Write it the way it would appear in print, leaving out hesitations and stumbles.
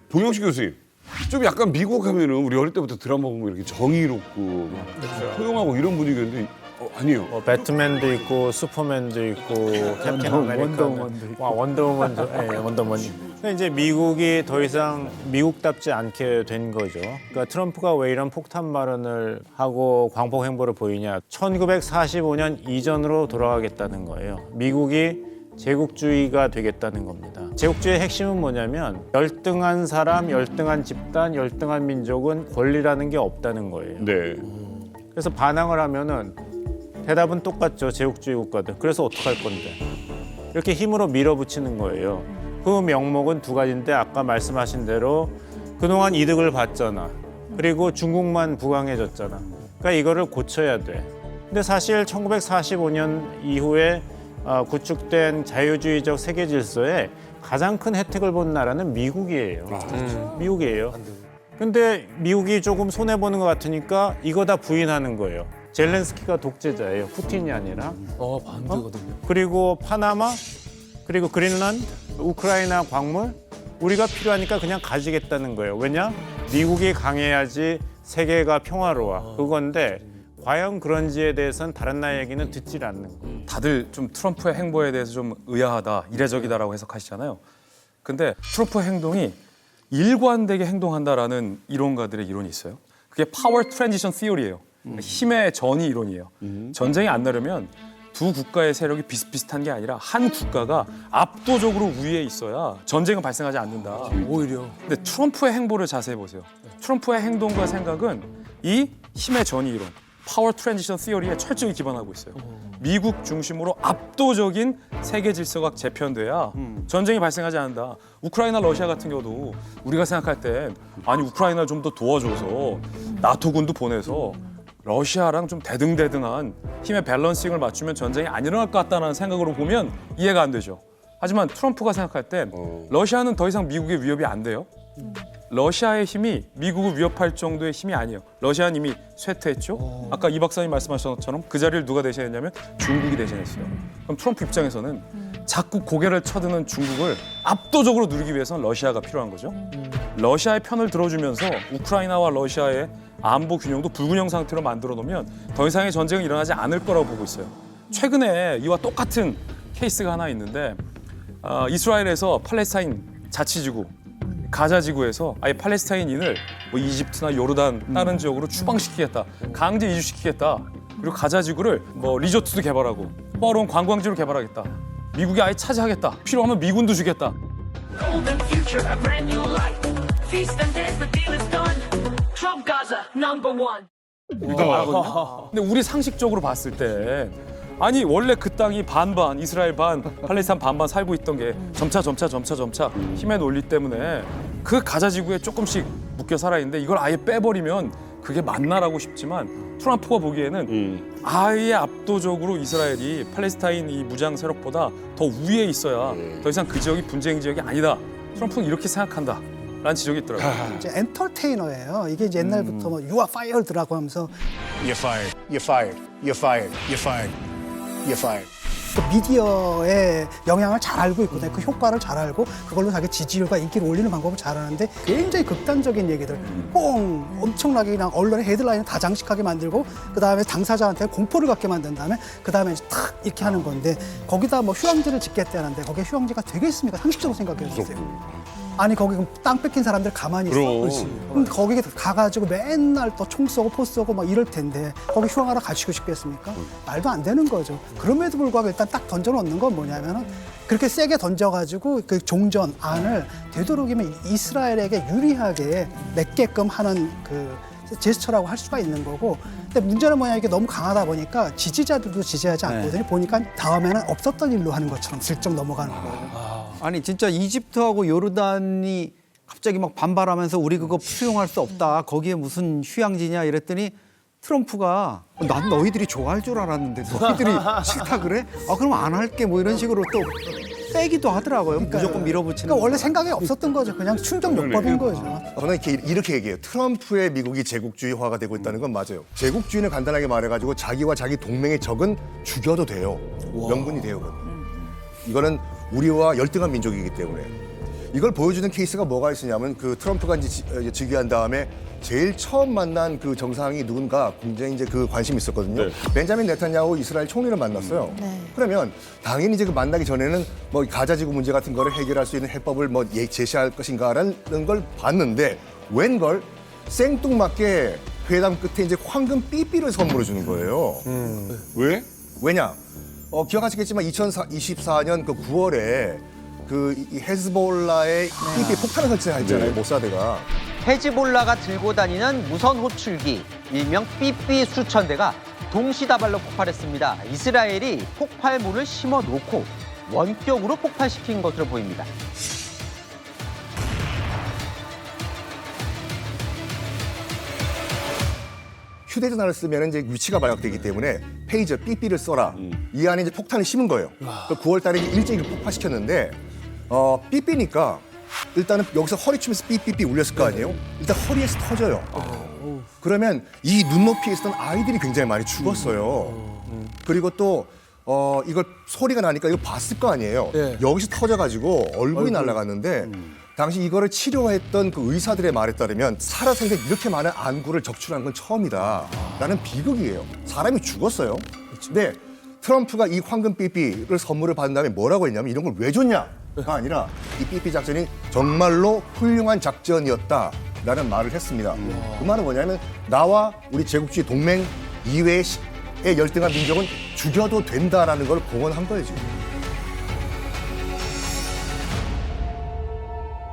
동영식 교수님, 좀 약간 미국 하면은 우리 어릴 때부터 드라마 보면 이렇게 정의롭고 막 포용하고 이런 분위기였는데 아니에요. 뭐 배트맨도 있고 슈퍼맨도 있고 캡틴 아메리카, 원더우먼도, 예, 원더우먼. 근데 이제 미국이 더 이상 미국답지 않게 된 거죠. 그러니까 트럼프가 왜 이런 폭탄 발언을 하고 광폭 행보를 보이냐? 1945년 이전으로 돌아가겠다는 거예요. 미국이 제국주의가 되겠다는 겁니다. 제국주의의 핵심은 뭐냐면 열등한 사람, 열등한 집단, 열등한 민족은 권리라는 게 없다는 거예요. 네. 그래서 반항을 하면은 대답은 똑같죠. 제국주의 국가들. 그래서 어떡할 건데. 이렇게 힘으로 밀어붙이는 거예요. 그 명목은 두 가지인데 아까 말씀하신 대로 그동안 이득을 봤잖아. 그리고 중국만 부강해졌잖아. 그러니까 이거를 고쳐야 돼. 근데 사실 1945년 이후에 구축된 자유주의적 세계 질서에 가장 큰 혜택을 본 나라는 미국이에요. 미국이에요. 근데 미국이 조금 손해보는 것 같으니까 이거 다 부인하는 거예요. 젤렌스키가 독재자예요. 푸틴이 아니라. 반대거든요. 그리고 파나마, 그리고 그린란드, 우크라이나 광물 우리가 필요하니까 그냥 가지겠다는 거예요. 왜냐? 미국이 강해야지 세계가 평화로워. 그건데 과연 그런지에 대해서는 다른 나라 얘기는 듣질 않는 거예요. 다들 좀 트럼프의 행보에 대해서 좀 의아하다, 이례적이다라고 해석하시잖아요. 근데 트럼프의 행동이 일관되게 행동한다라는 이론가들의 이론이 있어요. 그게 파워 트랜지션 시어리예요. 힘의 전이 이론이에요. 전쟁이 안 나려면 두 국가의 세력이 비슷비슷한 게 아니라 한 국가가 압도적으로 우위에 있어야 전쟁은 발생하지 않는다. 오히려. 근데 트럼프의 행보를 자세히 보세요. 트럼프의 행동과 생각은 이 힘의 전이 이론, 파워 트랜지션 시어리에 철저히 기반하고 있어요. 미국 중심으로 압도적인 세계 질서가 재편돼야 전쟁이 발생하지 않는다. 우크라이나, 러시아 같은 경우도 우리가 생각할 땐 아니 우크라이나 좀 더 도와줘서 나토군도 보내서 러시아랑 좀 대등대등한 힘의 밸런싱을 맞추면 전쟁이 안 일어날 것 같다는 생각으로 보면 이해가 안 되죠. 하지만 트럼프가 생각할 땐 러시아는 더 이상 미국의 위협이 안 돼요. 러시아의 힘이 미국을 위협할 정도의 힘이 아니에요. 러시아는 이미 쇠퇴했죠. 아까 이 박사님 말씀하신 것처럼 그 자리를 누가 대신했냐면 중국이 대신했어요. 그럼 트럼프 입장에서는 자꾸 고개를 쳐드는 중국을 압도적으로 누리기 위해서는 러시아가 필요한 거죠. 러시아의 편을 들어주면서 우크라이나와 러시아의 안보 균형도 불균형 상태로 만들어 놓으면 더 이상의 전쟁은 일어나지 않을 거라고 보고 있어요. 최근에 이와 똑같은 케이스가 하나 있는데 이스라엘에서 팔레스타인 자치지구 가자 지구에서 아예 팔레스타인인을 뭐 이집트나 요르단 다른 지역으로 추방시키겠다, 강제 이주시키겠다. 그리고 가자 지구를 뭐 리조트도 개발하고 포화로운 관광지로 개발하겠다. 미국이 아예 차지하겠다. 필요하면 미군도 주겠다. Golden future, a brand new life. Feast and dance, the deal is done. Trump Gaza, number one. 근데 우리 상식적으로 봤을 때 아니 원래 그 땅이 반반 이스라엘 반 팔레스타인 반반 살고 있던 게 점차 힘의 논리 때문에 그 가자 지구에 조금씩 묶여 살아 있는데 이걸 아예 빼버리면 그게 맞나라고 싶지만 트럼프가 보기에는 아예 압도적으로 이스라엘이 팔레스타인 이 무장 세력보다 더 우위에 있어야 더 이상 그 지역이 분쟁 지역이 아니다. 트럼프는 이렇게 생각한다. 라는 지적이 있더라고요. 이제 엔터테이너예요. 이게 이제 옛날부터 뭐 You are fired라고 하면서 You're fired. You're fired. You're fired. You're fired. You're fired. 그 미디어의 영향을 잘 알고 있거든요. 그 효과를 잘 알고 그걸로 자기 지지율과 인기를 올리는 방법을 잘 아는데 굉장히 극단적인 얘기들 뽕 엄청나게 그냥 언론의 헤드라인을 다 장식하게 만들고 그다음에 당사자한테 공포를 갖게 만든 다음에 그다음에 탁 이렇게 하는 건데 거기다 뭐 휴양지를 짓겠다는데 거기에 휴양지가 되겠습니까? 상식적으로 생각해 주세요. 아니 거기 땅 뺏긴 사람들 가만히 있어. 그럼 거기 가가지고 맨날 또 총 쏘고 포 쏘고 막 이럴 텐데 거기 휴양하러 가시고 싶겠습니까? 말도 안 되는 거죠. 그럼에도 불구하고 일단 딱 던져놓는 건 뭐냐면은 그렇게 세게 던져가지고 그 종전 안을 되도록이면 이스라엘에게 유리하게 맺게끔 하는 그 제스처라고 할 수가 있는 거고. 근데 문제는 뭐냐 이게 너무 강하다 보니까 지지자들도 지지하지 않거든요. 보니까 다음에는 없었던 일로 하는 것처럼 슬쩍 넘어가는 거예요. 아니 진짜 이집트하고 요르단이 갑자기 막 반발하면서 우리 그거 수용할 수 없다. 거기에 무슨 휴양지냐 이랬더니 트럼프가 난 너희들이 좋아할 줄 알았는데 너희들이 싫다 그래? 아 그럼 안 할게 뭐 이런 식으로 또 빼기도 하더라고요. 무조건 밀어붙이는. 그러니까 원래 생각이 없었던 거죠. 그냥 충격요법인 거죠. 저는 이렇게 얘기해요. 트럼프의 미국이 제국주의화가 되고 있다는 건 맞아요. 제국주의는 간단하게 말해가지고 자기와 자기 동맹의 적은 죽여도 돼요. 명분이 돼요. 그건. 이거는 우리와 열등한 민족이기 때문에. 이걸 보여주는 케이스가 뭐가 있었냐면 그 트럼프가 이제 즉위한 다음에 제일 처음 만난 그 정상이 누군가 굉장히 이제 그 관심이 있었거든요. 벤자민 네탄야후 이스라엘 총리를 만났어요. 그러면 당연히 이제 그 만나기 전에는 뭐 가자 지구 문제 같은 거를 해결할 수 있는 해법을 뭐 제시할 것인가라는 걸 봤는데 웬걸 생뚱맞게 회담 끝에 이제 황금 삐삐를 선물해 주는 거예요. 왜? 왜냐? 기억하시겠지만 2024년 그 9월에 이 헤즈볼라의 삐삐 폭탄을 설치했잖아요. 모사드가. 헤즈볼라가 들고 다니는 무선 호출기, 일명 삐삐 수천 대가 동시다발로 폭발했습니다. 이스라엘이 폭발물을 심어 놓고 원격으로 폭발시킨 것으로 보입니다. 휴대전화를 쓰면 이제 위치가 발각되기 때문에 페이저 삐삐를 써라. 이 안에 이제 폭탄을 심은 거예요. 그 9월 달에 일제히 폭파시켰는데 삐삐니까 일단은 여기서 허리 치면서 삐삐삐 울렸을 거 아니에요? 일단 허리에서 터져요. 그러면 이 눈높이에 있었던 아이들이 굉장히 많이 죽었어요. 그리고 또 이걸 소리가 나니까 이거 봤을 거 아니에요. 여기서 터져가지고 얼굴이 날아갔는데 당시 이거를 치료했던 그 의사들의 말에 따르면 살아생전 이렇게 많은 안구를 적출한 건 처음이다 라는 비극이에요. 사람이 죽었어요. 근데 트럼프가 이 황금 삐삐를 선물을 받은 다음에 뭐라고 했냐면 이런 걸 왜 줬냐가 아니라 이 삐삐 작전이 정말로 훌륭한 작전이었다라는 말을 했습니다. 그 말은 뭐냐면 나와 우리 제국주의 동맹 이외의 열등한 민족은 죽여도 된다라는 걸 공언한 거예요 지금.